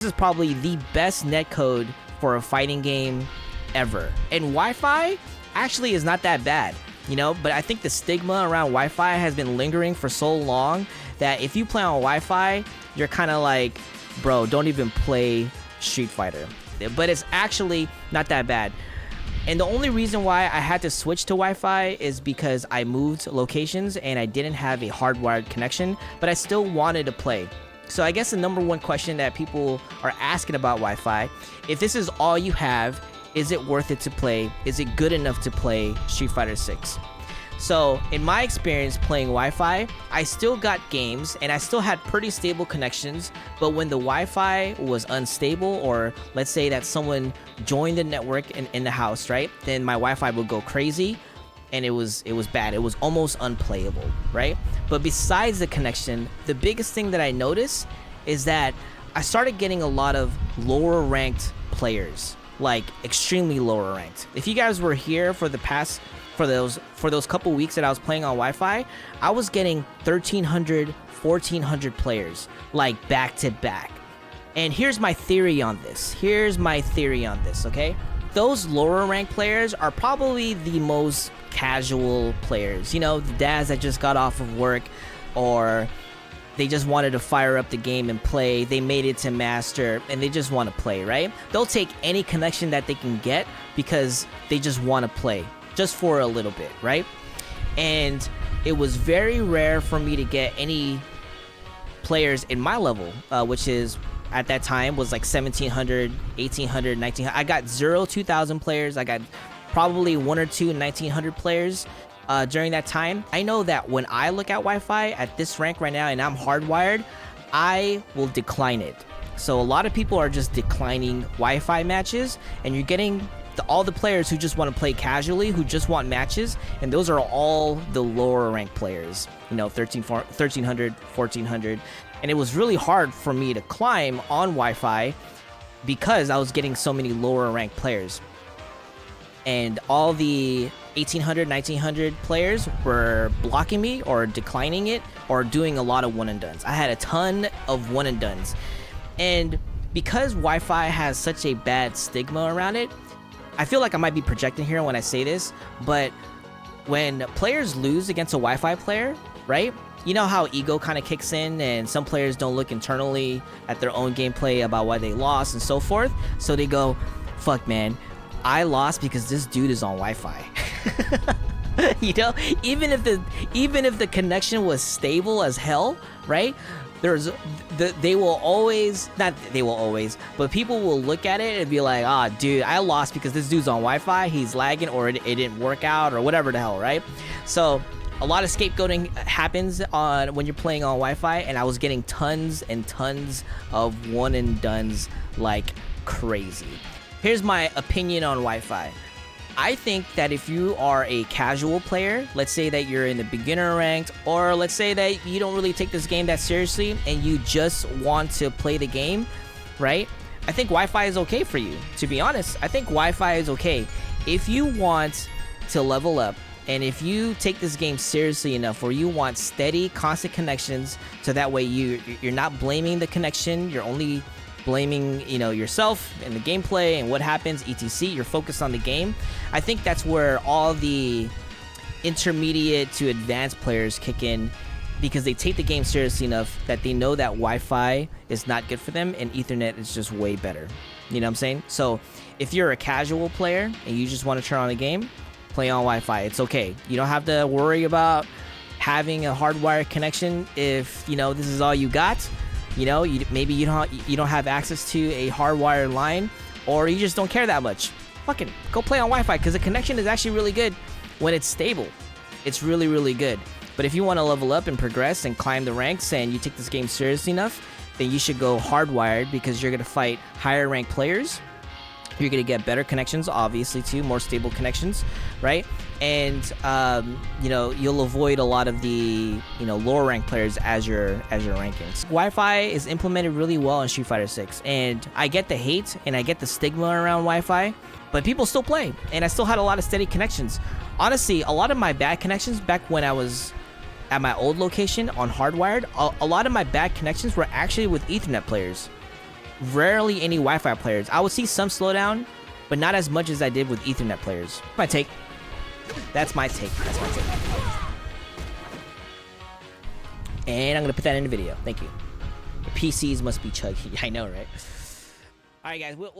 This is probably the best netcode for a fighting game ever. And Wi-Fi actually is not that bad, you know, but I think the stigma around Wi-Fi has been lingering for so long that if you play on Wi-Fi, you're kind of like, bro, don't even play Street Fighter. But it's actually not that bad. And the only reason why I had to switch to Wi-Fi is because I moved locations and I didn't have a hardwired connection, but I still wanted to play. So I guess the number one question that people are asking about Wi-Fi, if this is all you have, is it worth it to play? Is it good enough to play Street Fighter 6? So in my experience playing Wi-Fi, I still got games and I still had pretty stable connections, but when the Wi-Fi was unstable, or let's say that someone joined the network in the house, right? Then my Wi-Fi would go crazy and it was bad. It was almost unplayable, right? But besides the connection, the biggest thing that I noticed is that I started getting a lot of lower ranked players, like extremely lower ranked. If you guys were here for the past for those couple weeks that I was playing on Wi-Fi, I was getting 1,300, 1,400 players, like back to back. And here's my theory on this. Okay? Those lower ranked players are probably the most casual players. You know, the dads that just got off of work, or they just wanted to fire up the game and play. They made it to master and they just want to play, right? They'll take any connection that they can get because they just want to play, just for a little bit, right? And it was very rare for me to get any players in my level, which is at that time was like 1,700, 1,800, 1,900. I got 2,000 players. I got probably 1 or 2 1,900 players during that time. I know that when I look at Wi-Fi at this rank right now and I'm hardwired, I will decline it. So a lot of people are just declining Wi-Fi matches, and you're getting all the players who just want to play casually, who just want matches, and those are all the lower ranked players, you know, 1,300, 1,400. And it was really hard for me to climb on Wi-Fi because I was getting so many lower ranked players. And all the 1,800, 1,900 players were blocking me or declining it or doing a lot of one and dones. I had a ton of one and dones. And because Wi-Fi has such a bad stigma around it, I feel like I might be projecting here when I say this, but when players lose against a Wi-Fi player, right? You know how ego kind of kicks in, and some players don't look internally at their own gameplay about why they lost and so forth. So they go, fuck man, I lost because this dude is on Wi-Fi. You know, even if the connection was stable as hell, right? But people will look at it and be like, ah, dude, I lost because this dude's on Wi-Fi, he's lagging, or it didn't work out, or whatever the hell, right? So a lot of scapegoating happens when you're playing on Wi-Fi, and I was getting tons and tons of one and dones like crazy. Here's my opinion on Wi-Fi. I think that if you are a casual player, let's say that you're in the beginner ranked, or let's say that you don't really take this game that seriously and you just want to play the game, right? I think Wi-Fi is okay for you, to be honest. I think Wi-Fi is okay. If you want to level up, and if you take this game seriously enough, or you want steady, constant connections, so that way you're not blaming the connection, you're only blaming, you know, yourself and the gameplay and what happens, etc. You're focused on the game. I think that's where all the intermediate to advanced players kick in, because they take the game seriously enough that they know that Wi-Fi is not good for them and Ethernet is just way better. You know what I'm saying? So if you're a casual player and you just want to turn on a game, play on Wi-Fi. It's okay. You don't have to worry about having a hardwired connection if, you know, this is all you got. You know, maybe you don't have access to a hardwired line, or you just don't care that much. Fucking go play on Wi-Fi, because the connection is actually really good when it's stable. It's really, really good. But if you want to level up and progress and climb the ranks, and you take this game seriously enough, then you should go hardwired, because you're going to fight higher ranked players. You're going to get better connections, obviously, too, more stable connections, right? And, you know, you'll avoid a lot of the, you know, lower ranked players as your rankings. Wi-Fi is implemented really well in Street Fighter 6, and I get the hate and I get the stigma around Wi-Fi, but people still play, and I still had a lot of steady connections. Honestly, a lot of my bad connections back when I was at my old location on hardwired, a lot of my bad connections were actually with Ethernet players. rarely any Wi-Fi players. I would see some slowdown, but not as much as I did with Ethernet players. My take. That's my take. That's my take. And I'm gonna put that in the video. Thank you. The PCs must be chuggy. I know, right? All right, guys. We'll